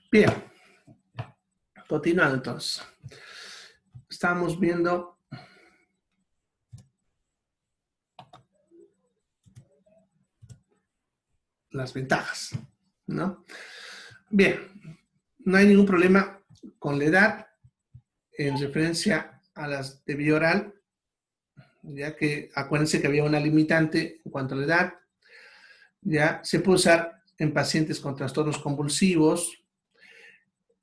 Bien, continuando entonces. Estamos viendo las ventajas, ¿no? Bien, no hay ningún problema con la edad en referencia a las de vía oral, ya que acuérdense que había una limitante en cuanto a la edad. Ya se puede usar en pacientes con trastornos convulsivos,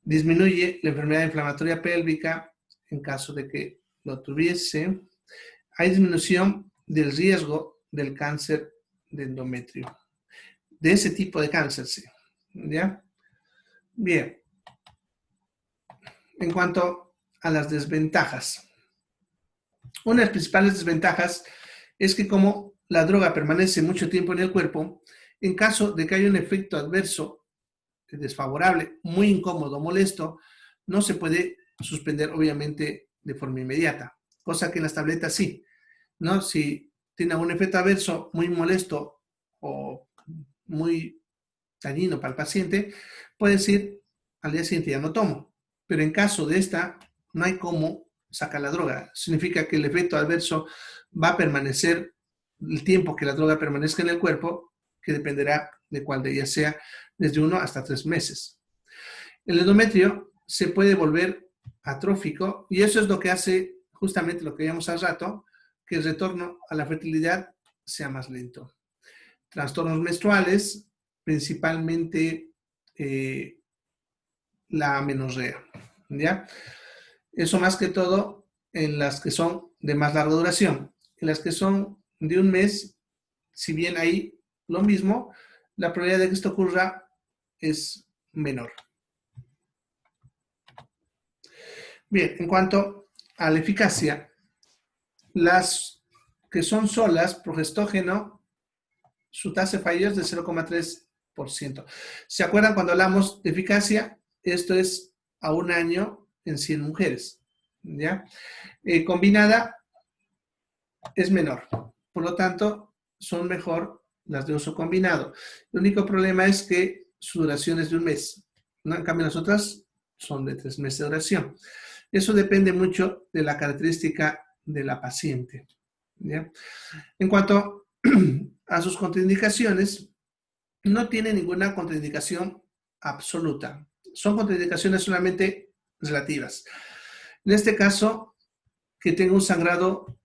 disminuye la enfermedad inflamatoria pélvica en caso de que lo tuviese. Hay disminución del riesgo del cáncer de endometrio. De ese tipo de cáncer, sí. ¿Ya? Bien. En cuanto a las desventajas. Una de las principales desventajas es que como la droga permanece mucho tiempo en el cuerpo, en caso de que haya un efecto adverso desfavorable, muy incómodo, molesto, no se puede suspender obviamente de forma inmediata, cosa que en las tabletas sí, ¿no? Si tiene un efecto adverso muy molesto o muy dañino para el paciente, puede decir al día siguiente ya no tomo. Pero en caso de esta, no hay cómo sacar la droga. Significa que el efecto adverso va a permanecer el tiempo que la droga permanezca en el cuerpo, que dependerá de cuál de ellas sea, desde 1 hasta 3 meses. El endometrio se puede volver atrófico y eso es lo que hace justamente lo que vimos hace rato, que el retorno a la fertilidad sea más lento. Trastornos menstruales, principalmente la amenorrea, ¿ya? Eso más que todo en las que son de más larga duración. En las que son de un mes, si bien hay lo mismo, la probabilidad de que esto ocurra es menor. Bien, en cuanto a la eficacia, las que son solas, progestógeno, su tasa de fallo es de 0,3%. ¿Se acuerdan cuando hablamos de eficacia? Esto es a un año en 100 mujeres, ¿ya? Combinada es menor, por lo tanto, son mejor las de uso combinado. El único problema es que su duración es de un mes, ¿no? En cambio, las otras son de 3 meses de duración. Eso depende mucho de la característica de la paciente, ¿ya? En cuanto a sus contraindicaciones, no tiene ninguna contraindicación absoluta. Son contraindicaciones solamente relativas. En este caso, que tenga un sangrado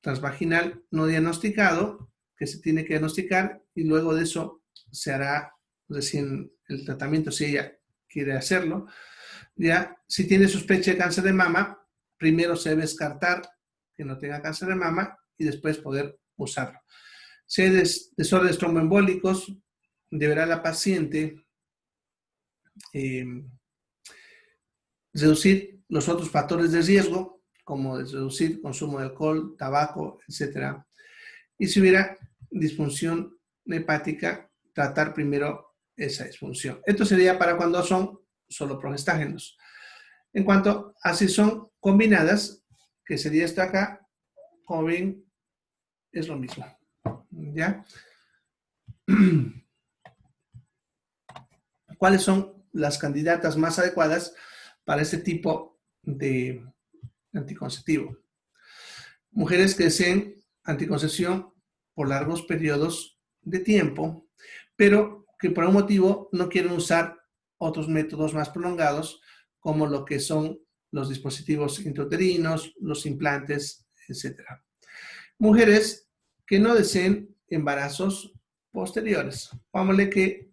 transvaginal no diagnosticado, que se tiene que diagnosticar y luego de eso se hará recién el tratamiento si ella quiere hacerlo. Ya, si tiene sospecha de cáncer de mama, primero se debe descartar que no tenga cáncer de mama y después poder usarlo. Si hay desórdenes tromboembólicos, deberá la paciente reducir los otros factores de riesgo, como reducir consumo de alcohol, tabaco, etc. Y si hubiera disfunción hepática, tratar primero esa disfunción. Esto sería para cuando son solo progestágenos. En cuanto a si son combinadas, que sería esto acá, como ven, es lo mismo. ¿Ya? ¿Cuáles son las candidatas más adecuadas para este tipo de anticonceptivo? Mujeres que deseen anticoncepción por largos periodos de tiempo, pero que por un motivo no quieren usar otros métodos más prolongados, como lo que son los dispositivos intrauterinos, los implantes, etc. Mujeres que no deseen embarazos posteriores. Vámonos que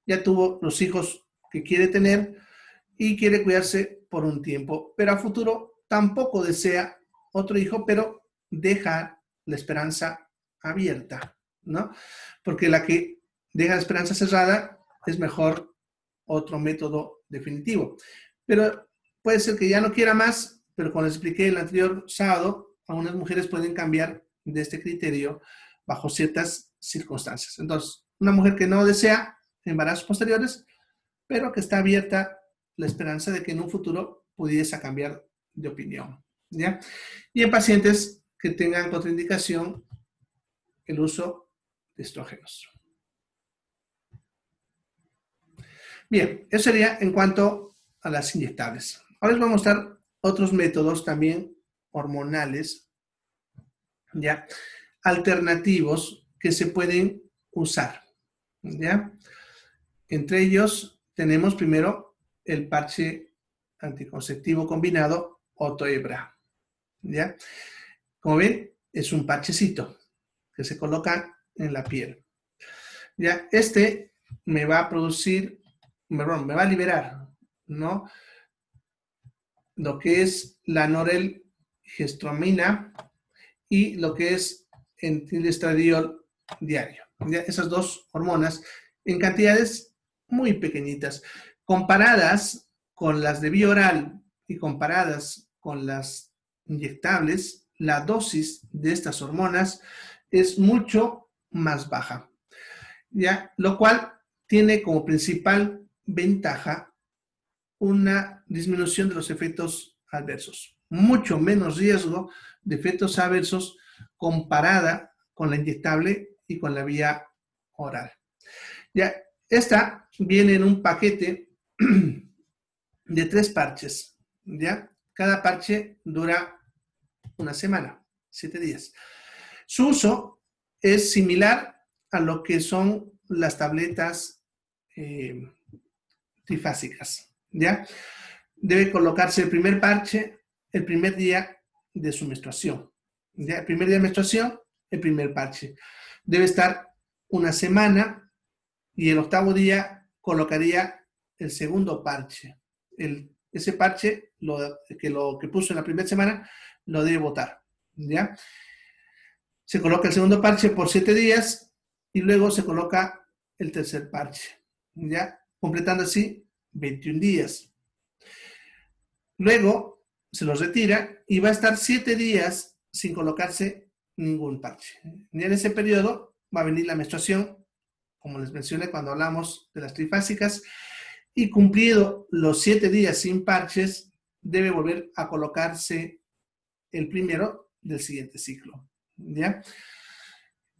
ya tuvo los hijos que quiere tener y quiere cuidarse por un tiempo, pero a futuro tampoco desea otro hijo, pero deja la esperanza abierta, ¿no? Porque la que deja la esperanza cerrada es mejor otro método definitivo. Pero puede ser que ya no quiera más, pero como les expliqué el anterior sábado, algunas mujeres pueden cambiar de este criterio bajo ciertas circunstancias. Entonces, una mujer que no desea embarazos posteriores, pero que está abierta la esperanza de que en un futuro pudiese cambiar de opinión, ¿ya? Y en pacientes que tengan contraindicación el uso de estrógenos. Bien, eso sería en cuanto a las inyectables. Ahora les voy a mostrar otros métodos también hormonales, ya, alternativos que se pueden usar, ¿ya? Entre ellos tenemos primero el parche anticonceptivo combinado Otoebra, ¿ya? Como ven, es un parchecito que se coloca en la piel. Ya, este me va a producir, perdón, me va a liberar, ¿no? Lo que es la norelgestomina y lo que es etilestradiol diario. ¿Ya? Esas dos hormonas en cantidades muy pequeñitas, comparadas con las de vía oral y comparadas con las inyectables, la dosis de estas hormonas es mucho más baja, ¿ya? Lo cual tiene como principal ventaja una disminución de los efectos adversos, mucho menos riesgo de efectos adversos comparada con la inyectable y con la vía oral. Ya, esta viene en un paquete de 3 parches, ¿ya? Cada parche dura una semana, 7 días. Su uso es similar a lo que son las tabletas trifásicas, ¿ya? Debe colocarse el primer parche el primer día de su menstruación. ¿Ya? El primer día de menstruación, el primer parche. Debe estar una semana y el 8º día colocaría el segundo parche. Ese parche lo que puso en la primera semana lo debe botar. ¿Ya? Se coloca el segundo parche por 7 días y luego se coloca el tercer parche. ¿Ya? Completando así 21 días. Luego se los retira y va a estar 7 días sin colocarse ningún parche. Y en ese periodo va a venir la menstruación, como les mencioné cuando hablamos de las trifásicas, y cumplido los 7 días sin parches, debe volver a colocarse el primero del siguiente ciclo. ¿Ya?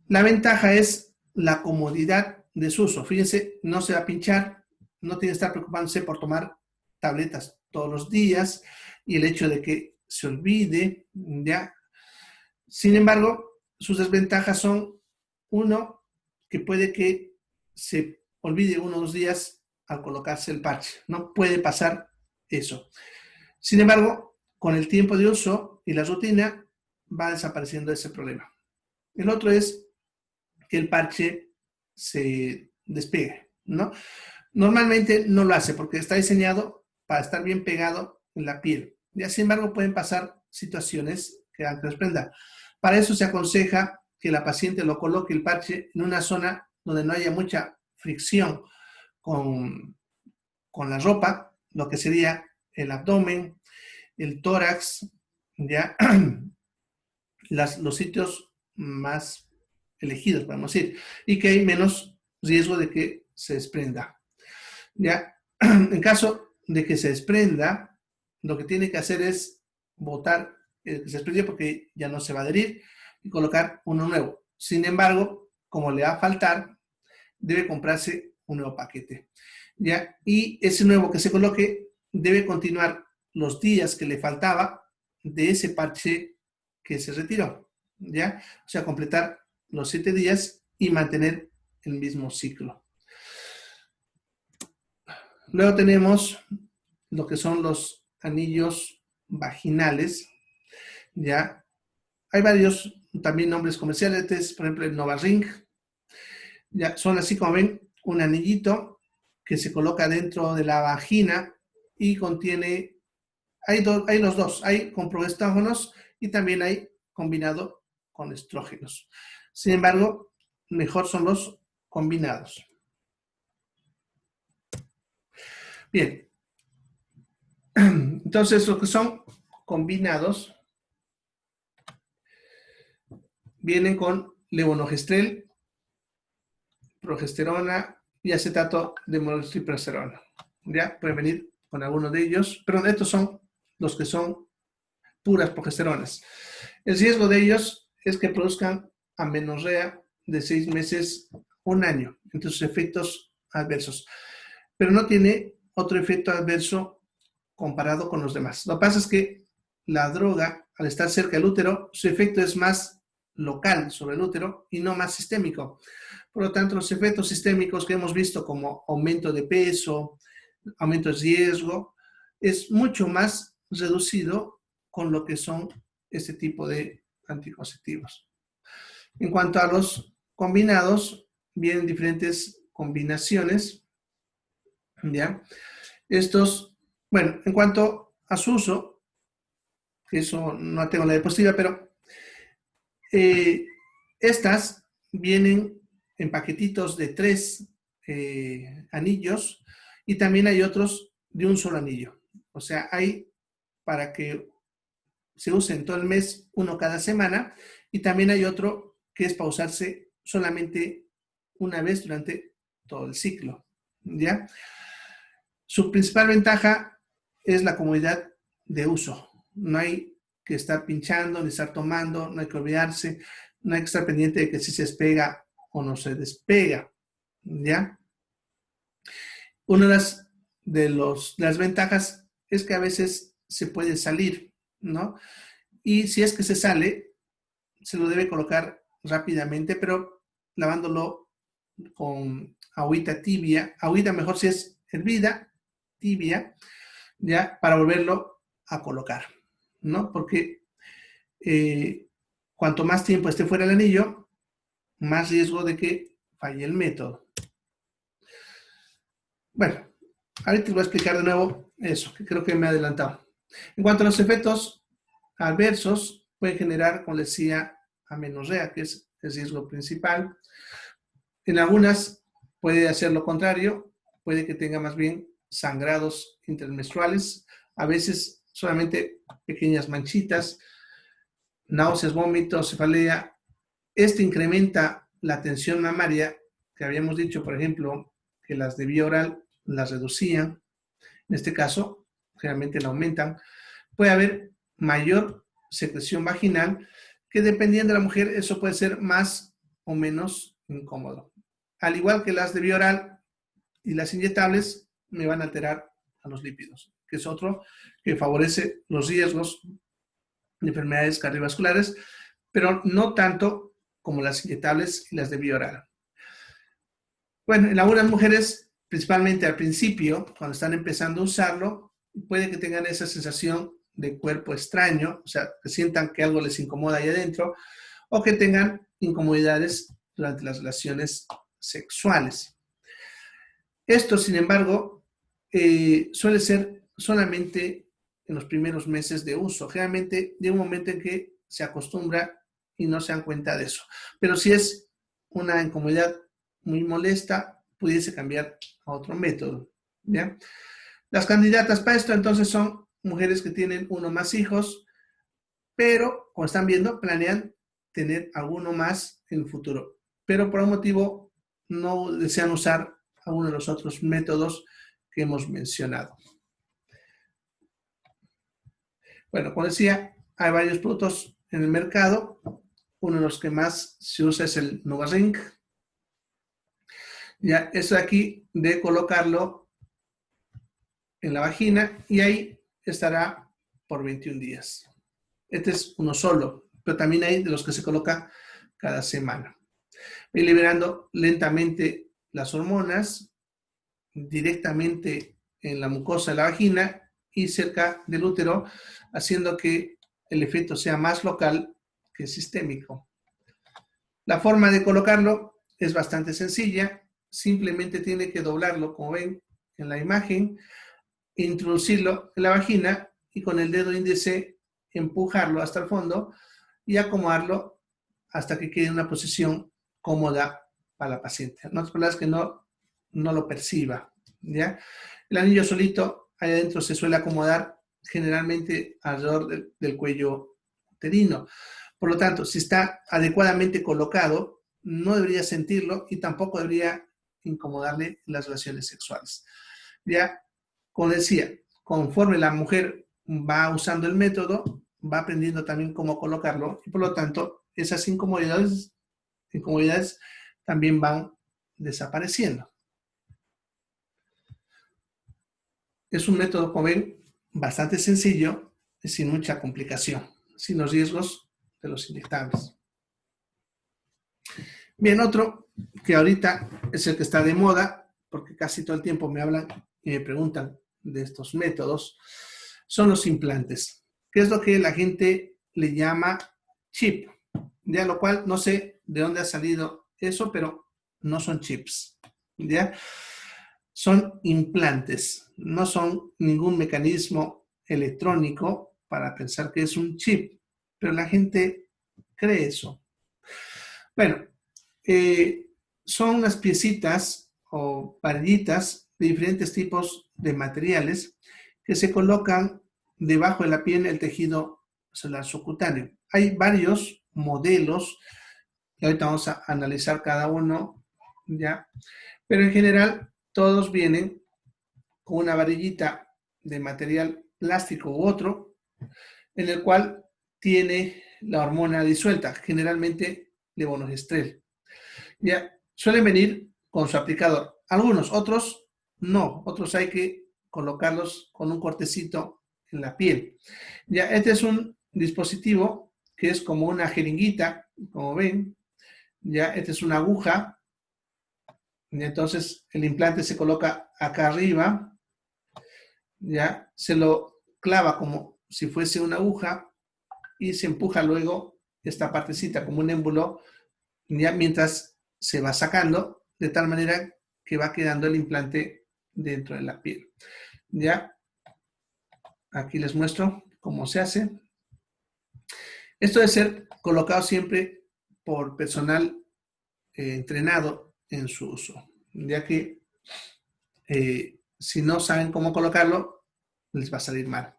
La ventaja es la comodidad de su uso. Fíjense, no se va a pinchar, no tiene que estar preocupándose por tomar tabletas todos los días y el hecho de que se olvide, ¿ya? Sin embargo, sus desventajas son, uno, que puede que se olvide 1 o 2 días al colocarse el parche. No puede pasar eso. Sin embargo, con el tiempo de uso y la rutina, va desapareciendo ese problema. El otro es que el parche se despegue, ¿no? Normalmente no lo hace porque está diseñado para estar bien pegado en la piel. Ya, sin embargo, pueden pasar situaciones que hagan que desprenda. Para eso se aconseja que la paciente lo coloque el parche en una zona donde no haya mucha fricción con la ropa, lo que sería el abdomen, el tórax, ¿ya? Los sitios más elegidos, podemos decir, y que hay menos riesgo de que se desprenda. ¿Ya? En caso de que se desprenda, lo que tiene que hacer es botar el que se desprendió porque ya no se va a adherir y colocar uno nuevo. Sin embargo, como le va a faltar, debe comprarse un nuevo paquete. ¿Ya? Y ese nuevo que se coloque debe continuar los días que le faltaba de ese parche que se retiró. ¿Ya? O sea, completar los 7 días y mantener el mismo ciclo. Luego tenemos lo que son los anillos vaginales, ¿ya? Hay varios también nombres comerciales, por ejemplo el Novaring, ya son así como ven, un anillito que se coloca dentro de la vagina y contiene, hay los dos, hay con progestógenos y también hay combinado con estrógenos. Sin embargo, mejor son los combinados. Bien, entonces lo que son combinados vienen con levonorgestrel, progesterona y acetato de monotriprosterona. Ya pueden venir con alguno de ellos, pero estos son los que son puras progesteronas. El riesgo de ellos es que produzcan amenorrea de 6 meses a 1 año entre sus efectos adversos. pero no tiene otro efecto adverso comparado con los demás. Lo que pasa es que la droga, al estar cerca del útero, su efecto es más local sobre el útero y no más sistémico. Por lo tanto, los efectos sistémicos que hemos visto como aumento de peso, aumento de riesgo, es mucho más reducido con lo que son este tipo de anticonceptivos. En cuanto a los combinados, vienen diferentes combinaciones, ¿ya? Estos, bueno, en cuanto a su uso, que eso no tengo la diapositiva, pero estas vienen en paquetitos de 3 anillos y también hay otros de un solo anillo. O sea, hay para que se use en todo el mes, uno cada semana, y también hay otro que es para usarse solamente una vez durante todo el ciclo, ¿ya? Su principal ventaja es la comodidad de uso. No hay que estar pinchando, ni estar tomando, no hay que olvidarse, no hay que estar pendiente de que si se despega o no se despega, ¿ya? Una de las ventajas es que a veces se puede salir, ¿no? Y si es que se sale, se lo debe colocar rápidamente, pero lavándolo con agüita tibia, agüita mejor si es hervida, tibia, ya para volverlo a colocar, ¿no? Porque cuanto más tiempo esté fuera el anillo, más riesgo de que falle el método. Bueno, ahorita les voy a explicar de nuevo eso, que creo que me he adelantado. En cuanto a los efectos adversos, pueden generar, como les decía, amenorrea, que es el riesgo principal. En algunas puede hacer lo contrario, puede que tenga más bien sangrados intermenstruales, a veces solamente pequeñas manchitas, náuseas, vómitos, cefalea. Este incrementa la tensión mamaria, que habíamos dicho, por ejemplo, que las de vía oral las reducían. En este caso, generalmente la aumentan. Puede haber mayor secreción vaginal, que dependiendo de la mujer, eso puede ser más o menos incómodo. Al igual que las de vía oral y las inyectables, me van a alterar a los lípidos, que es otro que favorece los riesgos de enfermedades cardiovasculares, pero no tanto como las inyectables y las de vía oral. Bueno, en algunas mujeres, principalmente al principio, cuando están empezando a usarlo, puede que tengan esa sensación de cuerpo extraño, o sea, que sientan que algo les incomoda ahí adentro, o que tengan incomodidades durante las relaciones sexuales. Esto, sin embargo, suele ser solamente en los primeros meses de uso. Generalmente llega un momento en que se acostumbra y no se dan cuenta de eso. Pero si es una incomodidad muy molesta, pudiese cambiar a otro método, ¿ya? Las candidatas para esto entonces son mujeres que tienen uno o más hijos, pero, como están viendo, planean tener alguno más en el futuro. Pero por un motivo no desean usar alguno de los otros métodos que hemos mencionado. Bueno, como decía, hay varios productos en el mercado. Uno de los que más se usa es el NuvaRing. Ya, esto de aquí de colocarlo en la vagina y ahí estará por 21 días. Este es uno solo, pero también hay de los que se coloca cada semana. Y liberando lentamente las hormonas directamente en la mucosa de la vagina y cerca del útero, haciendo que el efecto sea más local que sistémico. La forma de colocarlo es bastante sencilla, simplemente tiene que doblarlo, como ven en la imagen, introducirlo en la vagina y con el dedo índice empujarlo hasta el fondo y acomodarlo hasta que quede en una posición cómoda para la paciente. En otras palabras, que no lo perciba, ¿ya? El anillo solito ahí adentro se suele acomodar generalmente alrededor del cuello uterino. Por lo tanto, si está adecuadamente colocado, no debería sentirlo y tampoco debería incomodarle las relaciones sexuales. Ya, como decía, conforme la mujer va usando el método, va aprendiendo también cómo colocarlo y por lo tanto esas incomodidades también van desapareciendo. Es un método, como ven, bastante sencillo y sin mucha complicación, sin los riesgos de los inyectables. Bien, otro que ahorita es el que está de moda, porque casi todo el tiempo me hablan y me preguntan de estos métodos, son los implantes. ¿Qué es lo que la gente le llama chip? Ya, lo cual no sé de dónde ha salido eso, pero no son chips. ¿Ya? Son implantes, no son ningún mecanismo electrónico para pensar que es un chip, pero la gente cree eso. Bueno, son unas piecitas o varillitas de diferentes tipos de materiales que se colocan debajo de la piel del tejido celular subcutáneo. Hay varios modelos y ahorita vamos a analizar cada uno, ¿ya? Pero en general todos vienen con una varillita de material plástico u otro en el cual tiene la hormona disuelta, generalmente levonorgestrel. Ya, suelen venir con su aplicador. Algunos, otros no. Otros hay que colocarlos con un cortecito en la piel. Ya, este es un dispositivo que es como una jeringuita, como ven. Ya, esta es una aguja. Y entonces el implante se coloca acá arriba. Ya, se lo clava como si fuese una aguja y se empuja luego esta partecita como un émbulo, ya mientras se va sacando, de tal manera que va quedando el implante dentro de la piel. Ya, aquí les muestro cómo se hace. Esto debe ser colocado siempre por personal entrenado en su uso, ya que si no saben cómo colocarlo, les va a salir mal.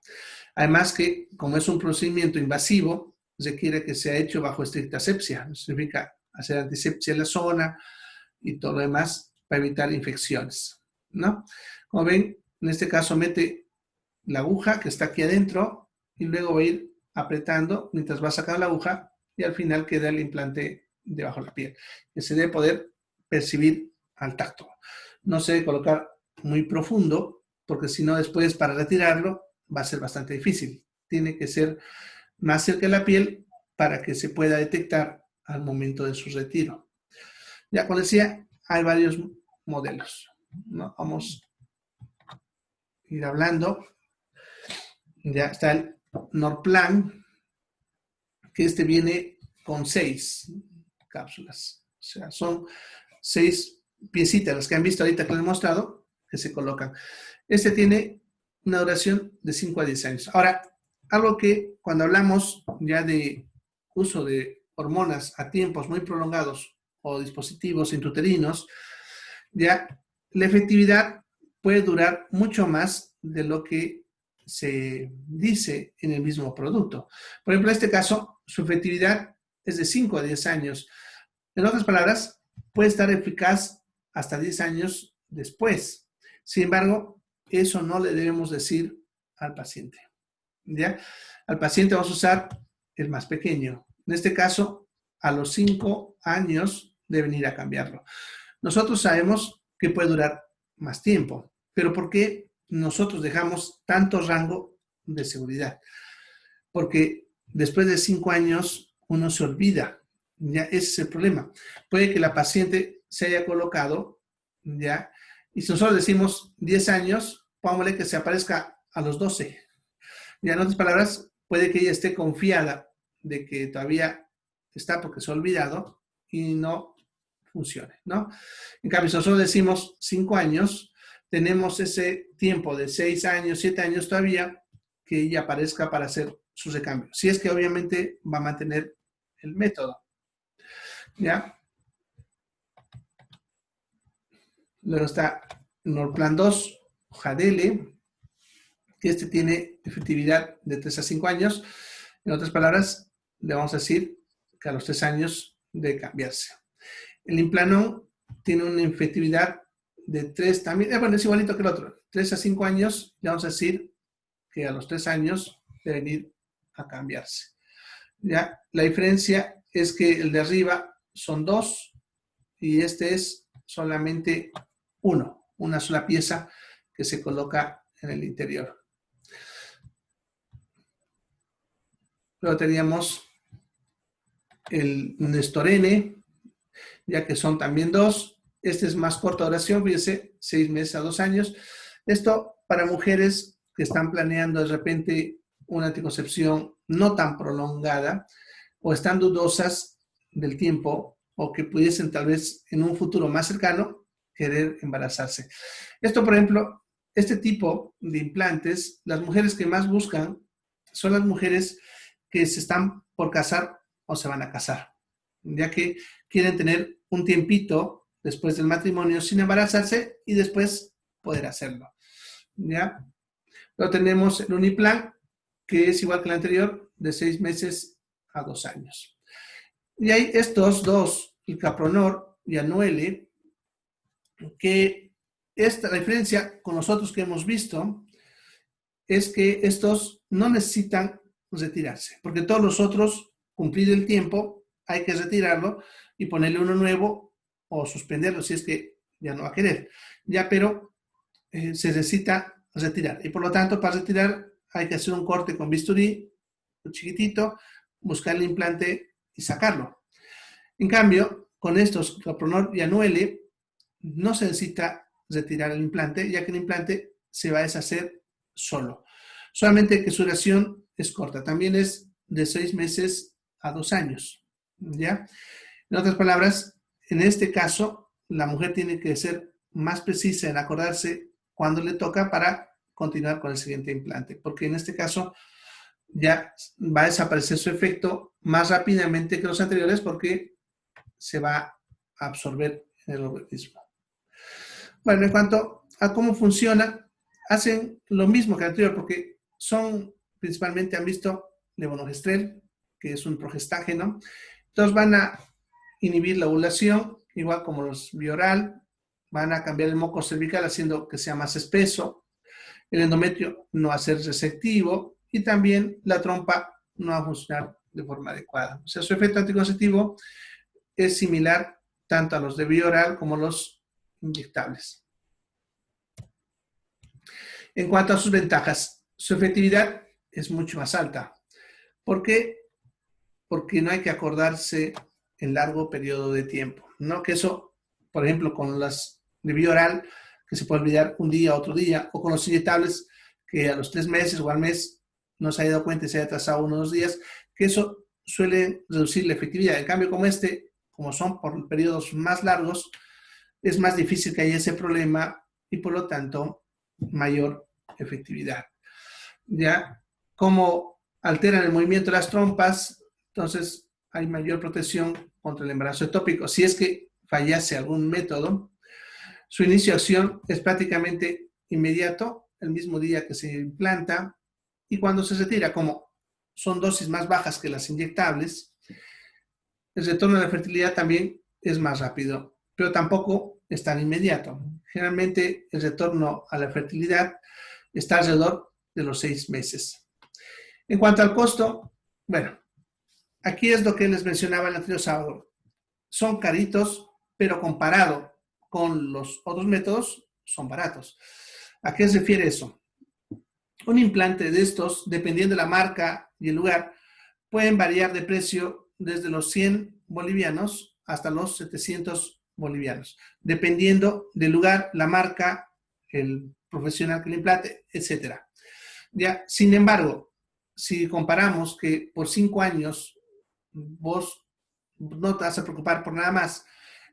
Además que, como es un procedimiento invasivo, requiere que sea hecho bajo estricta asepsia. Significa hacer antisepsia en la zona y todo lo demás para evitar infecciones, ¿no? Como ven, en este caso mete la aguja que está aquí adentro y luego va a ir apretando mientras va a sacar la aguja y al final queda el implante debajo de la piel, que se debe poder percibir al tacto. No se debe colocar muy profundo porque si no después para retirarlo va a ser bastante difícil. Tiene que ser más cerca de la piel para que se pueda detectar al momento de su retiro. Ya como decía, hay varios modelos, ¿no? Vamos a ir hablando. Ya está el Norplan, que este viene con 6 cápsulas. O sea, son 6 piecitas, las que han visto ahorita que les he mostrado, que se colocan. Este tiene una duración de 5 a 10 años. Ahora, algo que cuando hablamos ya de uso de hormonas a tiempos muy prolongados o dispositivos intrauterinos, ya la efectividad puede durar mucho más de lo que se dice en el mismo producto. Por ejemplo, en este caso, su efectividad es de 5 a 10 años. En otras palabras, puede estar eficaz hasta 10 años después. Sin embargo, eso no le debemos decir al paciente. ¿Ya? Al paciente vamos a usar el más pequeño. En este caso, a los 5 años deben ir a cambiarlo. Nosotros sabemos que puede durar más tiempo, pero ¿por qué nosotros dejamos tanto rango de seguridad? Porque después de 5 años uno se olvida, ya ese es el problema. Puede que la paciente se haya colocado, ya, y si nosotros decimos 10 años, pongámosle que se aparezca a los 12. Ya en otras palabras, puede que ella esté confiada de que todavía está porque se ha olvidado y no funcione, ¿no? En cambio, si nosotros decimos 5 años, tenemos ese tiempo de 6 años, 7 años todavía que ella aparezca para hacer su recambio. Si es que obviamente va a mantener el método, ¿ya? Luego está Norplan 2, Jadele, que este tiene efectividad de 3 a 5 años. En otras palabras, le vamos a decir que a los 3 años de cambiarse. El Implanon tiene una efectividad de 3 también, bueno, es igualito que el otro, 3 a 5 años, le vamos a decir que a los 3 años deben ir a cambiarse. ¿Ya? La diferencia es que el de arriba son 2 y este es solamente 1, una sola pieza que se coloca en el interior. Luego teníamos el Nestor N, ya que son también dos. Este es más corta duración, fíjense, 6 meses a 2 años. Esto para mujeres que están planeando de repente una anticoncepción no tan prolongada o están dudosas del tiempo o que pudiesen tal vez en un futuro más cercano querer embarazarse. Esto, por ejemplo, este tipo de implantes, las mujeres que más buscan son las mujeres que se están por casar o se van a casar, ya que quieren tener un tiempito después del matrimonio sin embarazarse y después poder hacerlo. ¿Ya? Luego tenemos el Uniplan, que es igual que el anterior, de 6 meses a 2 años. Y hay estos dos, el Capronor y Anuele, que la diferencia con los otros que hemos visto es que estos no necesitan retirarse, porque todos los otros, cumplir el tiempo, hay que retirarlo y ponerle uno nuevo o suspenderlo si es que ya no va a querer. Ya, pero se necesita retirar. Y por lo tanto, para retirar hay que hacer un corte con bisturí, chiquitito, buscar el implante y sacarlo. En cambio, con estos, Capronor y Anuele, no se necesita retirar el implante, ya que el implante se va a deshacer solo. Solamente que su duración es corta. También es de 6 meses a 2 años. ¿Ya? En otras palabras, en este caso, la mujer tiene que ser más precisa en acordarse cuándo le toca para continuar con el siguiente implante, porque en este caso ya va a desaparecer su efecto más rápidamente que los anteriores porque se va a absorber en el organismo. Bueno, en cuanto a cómo funciona, hacen lo mismo que el anterior porque son principalmente, han visto, levonorgestrel, que es un progestágeno. Entonces van a inhibir la ovulación, igual como los Bioral, van a cambiar el moco cervical haciendo que sea más espeso, el endometrio no va a ser receptivo y también la trompa no va a funcionar de forma adecuada. O sea, su efecto anticonceptivo es similar tanto a los de Bioral como los inyectables. En cuanto a sus ventajas, su efectividad es mucho más alta. ¿Por qué? Porque no hay que acordarse en largo periodo de tiempo, ¿no? Que eso, por ejemplo, con las de Bioral, que se puede olvidar un día, otro día, o con los inyectables, que a los 3 meses o al mes no se haya dado cuenta y se haya atrasado unos 2 días, que eso suele reducir la efectividad. En cambio, como son por periodos más largos, es más difícil que haya ese problema y por lo tanto mayor efectividad. ¿Ya? Como alteran el movimiento de las trompas, entonces hay mayor protección contra el embarazo ectópico. Si es que fallase algún método, su inicio de acción es prácticamente inmediato, el mismo día que se implanta, y cuando se retira, como son dosis más bajas que las inyectables, el retorno a la fertilidad también es más rápido, pero tampoco es tan inmediato. Generalmente el retorno a la fertilidad está alrededor de los 6 meses. En cuanto al costo, bueno, aquí es lo que les mencionaba el anterior sábado. Son caritos, pero comparado con los otros métodos, son baratos. ¿A qué se refiere eso? Un implante de estos, dependiendo de la marca y el lugar, pueden variar de precio desde los 100 bolivianos hasta los 700 bolivianos, dependiendo del lugar, la marca, el profesional que le implante, etc. Ya, sin embargo, si comparamos que por 5 años vos no te vas a preocupar por nada más,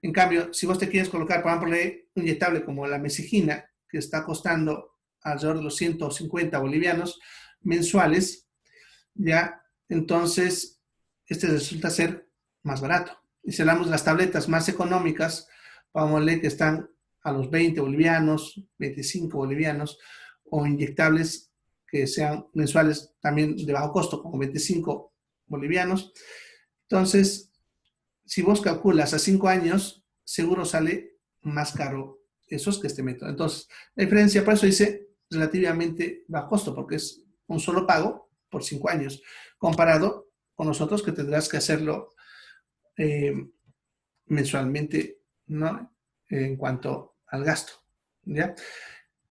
en cambio, si vos te quieres colocar, por ejemplo, un inyectable como la mesigina, que está costando alrededor de los 150 bolivianos mensuales, ya, entonces, este resulta ser más barato. Y si hablamos de las tabletas más económicas, vamos a leer que están a los 20 bolivianos, 25 bolivianos, o inyectables que sean mensuales también de bajo costo, como 25 bolivianos. Entonces, si vos calculas a 5 años, seguro sale más caro esos que este método. Entonces, la diferencia, por eso dice relativamente bajo costo, porque es un solo pago por 5 años, comparado con nosotros que tendrás que hacerlo mensualmente, ¿no? En cuanto al gasto, ¿ya?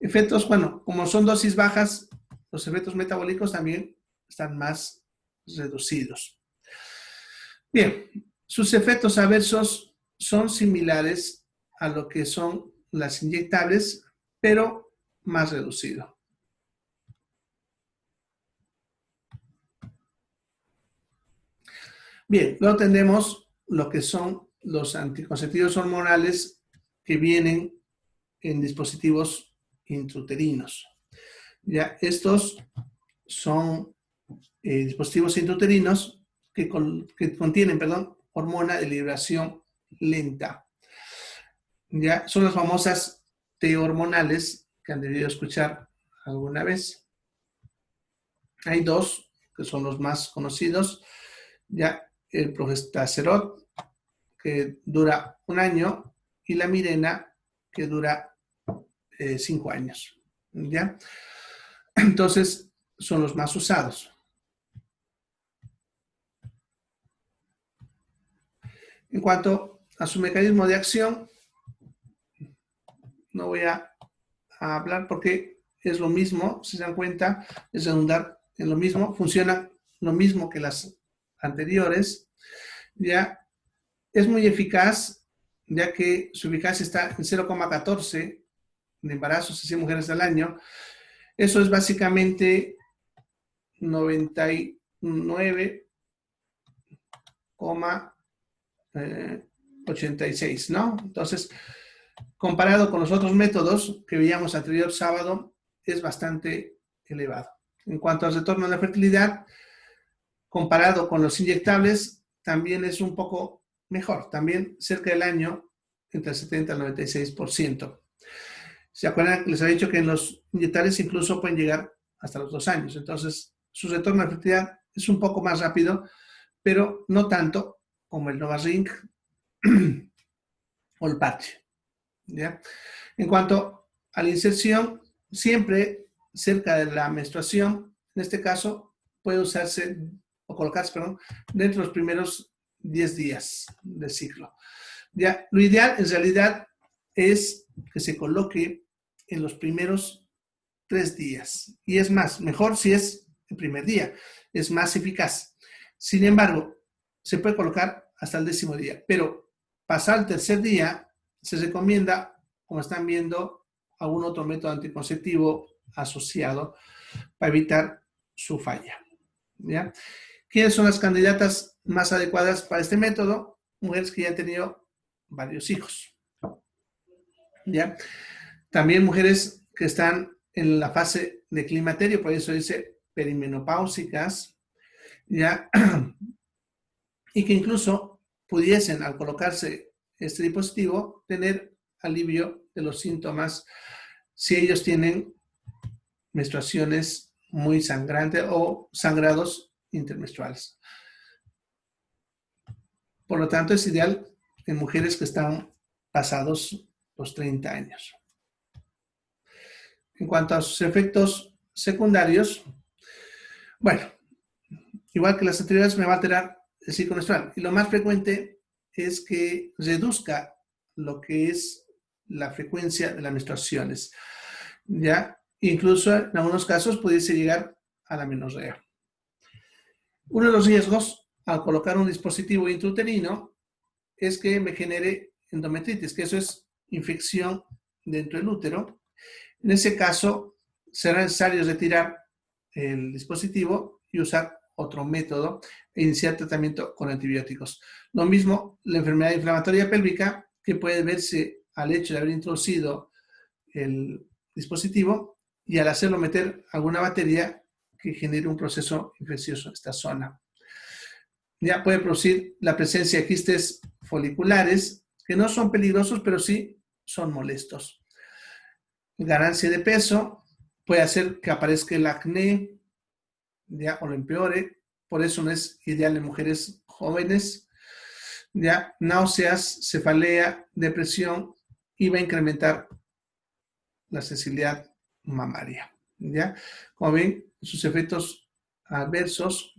Efectos, bueno, como son dosis bajas, los efectos metabólicos también están más reducidos. Bien, sus efectos adversos son similares a lo que son las inyectables, pero más reducido. Bien, luego tenemos lo que son los anticonceptivos hormonales que vienen en dispositivos intrauterinos. Ya, estos son dispositivos intrauterinos que contienen, hormona de liberación lenta. Ya, son las famosas T hormonales que han debido escuchar alguna vez. Hay dos que son los más conocidos. Ya, el progestacerot, que dura 1 año, y la Mirena, que dura 5 años. ¿Ya? Entonces, son los más usados. En cuanto a su mecanismo de acción, no voy a hablar porque es lo mismo, si se dan cuenta, es redundar en lo mismo, funciona lo mismo que las anteriores. Ya es muy eficaz, ya que su eficacia está en 0,14 de embarazos y 100 mujeres al año. Eso es básicamente 99,86, ¿no? Entonces, comparado con los otros métodos que veíamos anterior sábado, es bastante elevado. En cuanto al retorno a la fertilidad, comparado con los inyectables, también es un poco mejor, también cerca del año, entre el 70 y el 96%. ¿Se acuerdan que les había dicho que en los inyectables incluso pueden llegar hasta los 2 años? Entonces, su retorno a la fertilidad es un poco más rápido, pero no tanto como el NovaRing o el parche. ¿Ya? En cuanto a la inserción, siempre cerca de la menstruación, en este caso, puede usarse o colocarse, dentro de los primeros 10 días del ciclo. Ya, lo ideal en realidad es que se coloque en los primeros 3 días. Y es más, mejor si es el primer día, es más eficaz. Sin embargo, se puede colocar hasta el 10º día, pero pasar el tercer día se recomienda, como están viendo, algún otro método anticonceptivo asociado para evitar su falla. ¿Ya? ¿Quiénes son las candidatas más adecuadas para este método? Mujeres que ya han tenido varios hijos. ¿Ya? También mujeres que están en la fase de climaterio, por eso dice perimenopáusicas, ¿ya? Y que incluso pudiesen, al colocarse este dispositivo, tener alivio de los síntomas si ellos tienen menstruaciones muy sangrantes o sangrados intermenstruales. Por lo tanto, es ideal en mujeres que están pasados los 30 años. En cuanto a sus efectos secundarios, bueno, igual que las anteriores, me va a alterar el ciclo menstrual. Y lo más frecuente es que reduzca lo que es la frecuencia de las menstruaciones. ¿Ya? Incluso en algunos casos pudiese llegar a la menorrea. Uno de los riesgos al colocar un dispositivo intrauterino es que me genere endometritis, que eso es infección dentro del útero. En ese caso, será necesario retirar el dispositivo y usar otro método e iniciar tratamiento con antibióticos. Lo mismo la enfermedad inflamatoria pélvica, que puede verse al hecho de haber introducido el dispositivo y al hacerlo meter alguna bacteria que genere un proceso infeccioso en esta zona. Ya puede producir la presencia de quistes foliculares, que no son peligrosos, pero sí son molestos. Ganancia de peso, puede hacer que aparezca el acné, ya, o lo empeore, por eso no es ideal en mujeres jóvenes. Ya, náuseas, cefalea, depresión, y va a incrementar la sensibilidad mamaria. ¿Ya? Como ven, sus efectos adversos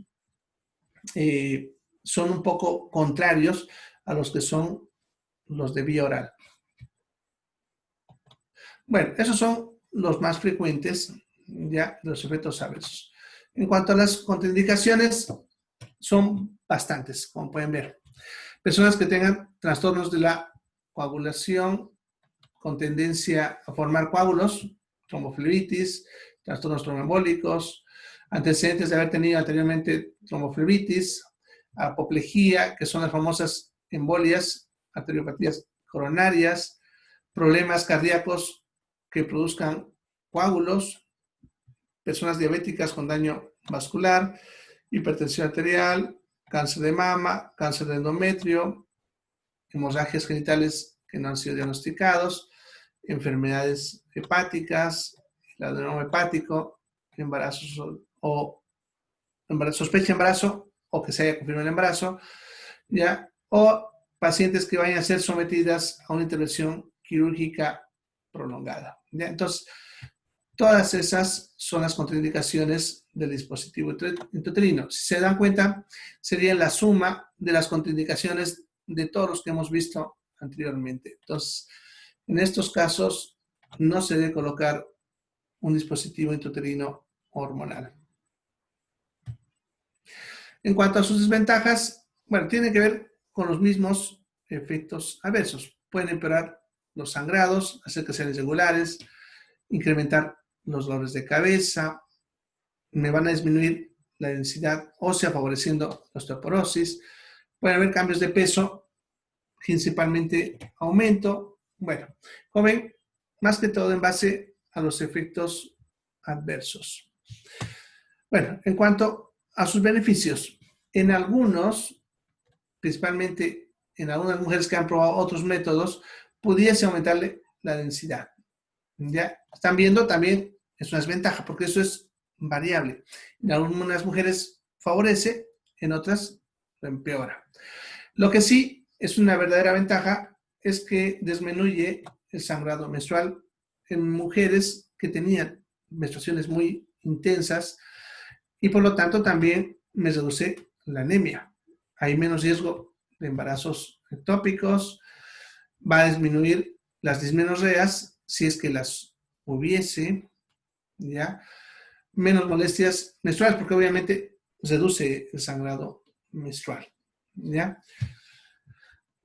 son un poco contrarios a los que son los de vía oral. Bueno, esos son los más frecuentes, ya, los efectos adversos. En cuanto a las contraindicaciones, son bastantes, como pueden ver. Personas que tengan trastornos de la coagulación con tendencia a formar coágulos, tromboflebitis, trastornos tromboembólicos, antecedentes de haber tenido anteriormente tromboflebitis, apoplejía, que son las famosas embolias, arteriopatías coronarias, problemas cardíacos que produzcan coágulos, personas diabéticas con daño vascular, hipertensión arterial, cáncer de mama, cáncer de endometrio, hemorragias genitales que no han sido diagnosticados, enfermedades hepáticas, el adenoma hepático, embarazos o sospecha de embarazo o que se haya confirmado el embarazo, ¿ya? O pacientes que vayan a ser sometidas a una intervención quirúrgica prolongada, ¿ya? Entonces, todas esas son las contraindicaciones del dispositivo intrauterino. Si se dan cuenta, sería la suma de las contraindicaciones de todos los que hemos visto anteriormente. Entonces, en estos casos, no se debe colocar un dispositivo intrauterino hormonal. En cuanto a sus desventajas, bueno, tiene que ver con los mismos efectos adversos. Pueden empeorar los sangrados, hacer que sean irregulares, incrementar los dolores de cabeza, me van a disminuir la densidad ósea favoreciendo la osteoporosis, pueden haber cambios de peso, principalmente aumento. Bueno, como ven, más que todo en base a los efectos adversos. Bueno, en cuanto a sus beneficios, en algunos, principalmente en algunas mujeres que han probado otros métodos, pudiese aumentarle la densidad. Ya están viendo también, es una desventaja, porque eso es variable. En algunas mujeres favorece, en otras lo empeora. Lo que sí es una verdadera ventaja es que disminuye el sangrado menstrual en mujeres que tenían menstruaciones muy intensas y por lo tanto también me reduce la anemia. Hay menos riesgo de embarazos ectópicos, va a disminuir las dismenorreas si es que las hubiese, ¿ya? Menos molestias menstruales porque obviamente reduce el sangrado menstrual, ¿ya?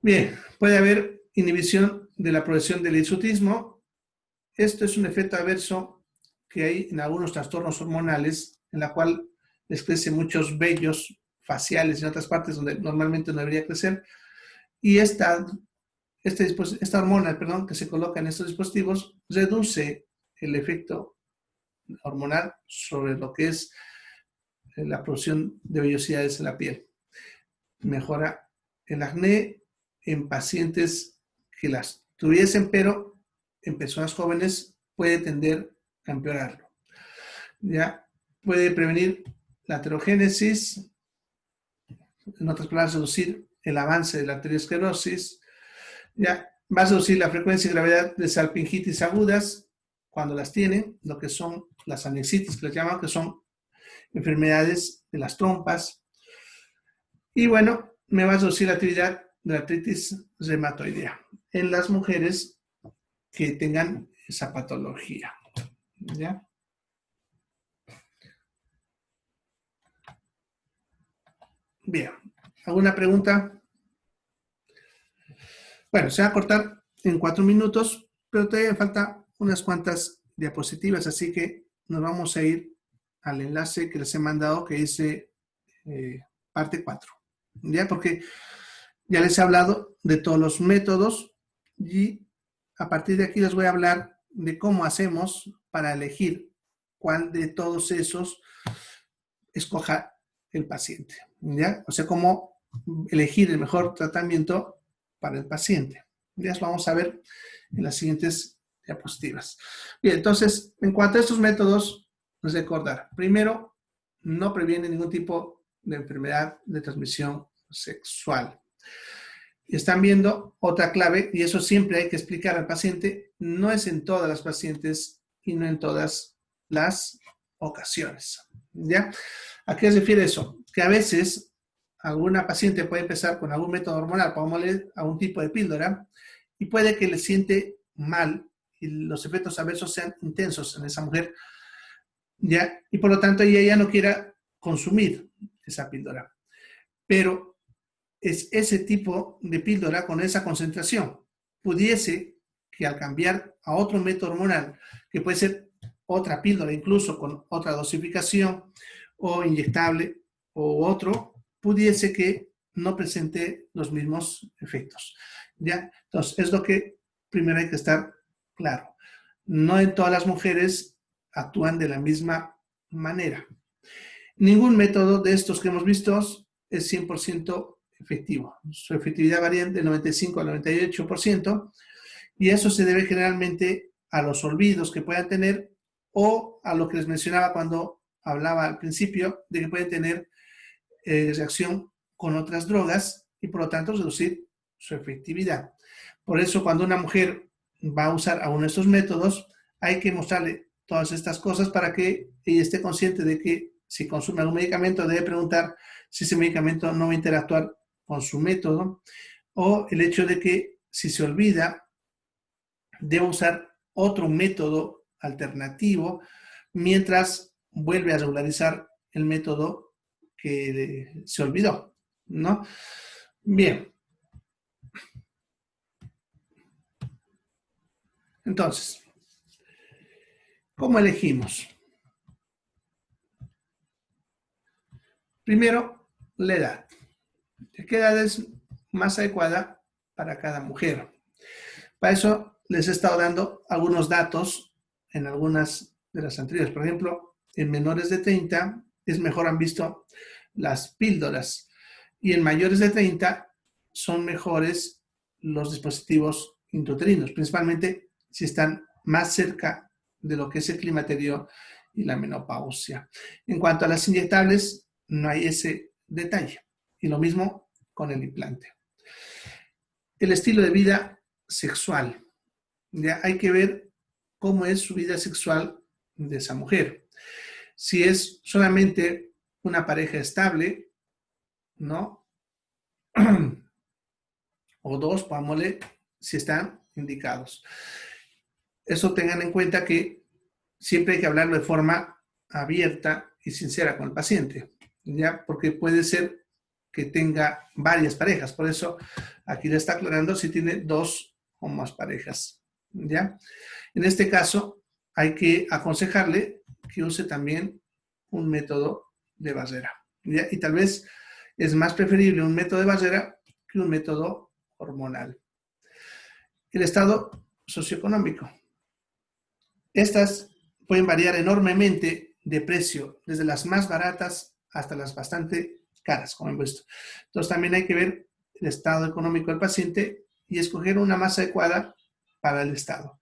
Bien, puede haber inhibición de la progresión del hirsutismo. Esto es un efecto adverso que hay en algunos trastornos hormonales, en la cual les crecen muchos vellos faciales en otras partes donde normalmente no debería crecer. Y esta hormona, que se coloca en estos dispositivos reduce el efecto hormonal sobre lo que es la producción de vellosidades en la piel. Mejora el acné en pacientes que las tuviesen, pero en personas jóvenes puede tender a empeorarlo. Ya puede prevenir la aterogénesis, en otras palabras, reducir el avance de la arteriosclerosis. Ya va a reducir la frecuencia y gravedad de salpingitis agudas cuando las tienen, lo que son las anexitis, que les llaman, que son enfermedades de las trompas. Y bueno, me va a reducir la actividad de la artritis reumatoidea en las mujeres que tengan esa patología. ¿Ya? Bien, ¿alguna pregunta? Bueno, se va a cortar en 4 minutos, pero todavía falta unas cuantas diapositivas, así que nos vamos a ir al enlace que les he mandado, que dice parte 4. ¿Ya? Porque ya les he hablado de todos los métodos y a partir de aquí les voy a hablar de cómo hacemos para elegir cuál de todos esos escoja el paciente, ¿ya? O sea, cómo elegir el mejor tratamiento para el paciente. Ya lo vamos a ver en las siguientes diapositivas. Bien, entonces, en cuanto a estos métodos, recordar, primero, no previene ningún tipo de enfermedad de transmisión sexual. Y están viendo otra clave, y eso siempre hay que explicar al paciente, no es en todas las pacientes y no en todas las ocasiones. ¿Ya? ¿A qué se refiere eso? Que a veces alguna paciente puede empezar con algún método hormonal, pongámosle a un tipo de píldora, y puede que le siente mal y los efectos adversos sean intensos en esa mujer, ¿ya? Y por lo tanto ella ya no quiera consumir esa píldora. Pero es ese tipo de píldora con esa concentración. Pudiese que al cambiar a otro método hormonal, que puede ser otra píldora, incluso con otra dosificación o inyectable o otro, pudiese que no presente los mismos efectos. ¿Ya? Entonces, es lo que primero hay que estar claro. No en todas las mujeres actúan de la misma manera. Ningún método de estos que hemos visto es 100% efectivo. Su efectividad varía del 95 al 98% y eso se debe generalmente a los olvidos que puedan tener o a lo que les mencionaba cuando hablaba al principio de que pueden tener reacción con otras drogas y por lo tanto reducir su efectividad. Por eso cuando una mujer va a usar alguno de estos métodos hay que mostrarle todas estas cosas para que ella esté consciente de que si consume algún medicamento debe preguntar si ese medicamento no va a interactuar con su método o el hecho de que si se olvida debe usar otro método alternativo mientras vuelve a regularizar el método que se olvidó, ¿no? Bien. Entonces, ¿cómo elegimos? Primero, la edad. ¿Qué edad es más adecuada para cada mujer? Para eso les he estado dando algunos datos en algunas de las anteriores. Por ejemplo, en menores de 30 es mejor han visto las píldoras y en mayores de 30 son mejores los dispositivos intrauterinos, principalmente si están más cerca de lo que es el climaterio y la menopausia. En cuanto a las inyectables, no hay ese detalle. Y lo mismo con el implante. El estilo de vida sexual. Ya hay que ver cómo es su vida sexual de esa mujer. Si es solamente una pareja estable, ¿no? O dos, pongámosle, si están indicados. Eso tengan en cuenta que siempre hay que hablarlo de forma abierta y sincera con el paciente, ¿ya? Porque puede ser que tenga varias parejas. Por eso aquí le está aclarando si tiene dos o más parejas, ¿ya? En este caso, hay que aconsejarle que use también un método de barrera, ¿ya? Y tal vez es más preferible un método de barrera que un método hormonal. El estado socioeconómico. Estas pueden variar enormemente de precio, desde las más baratas hasta las bastante caras, como hemos visto. Entonces también hay que ver el estado económico del paciente y escoger una más adecuada para el estado.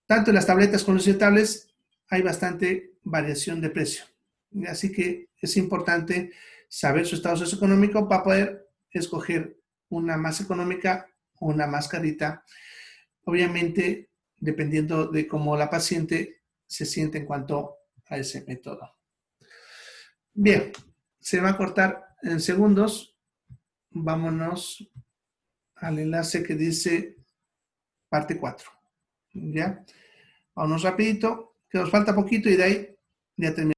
Tanto en las tabletas como en los inyectables hay bastante variación de precio. Así que es importante saber su estado socioeconómico para poder escoger una más económica o una más carita. Obviamente, dependiendo de cómo la paciente se siente en cuanto a ese método. Bien, se va a cortar en segundos. Vámonos al enlace que dice parte 4. ¿Ya? Vámonos rapidito, que nos falta poquito y de ahí ya terminamos.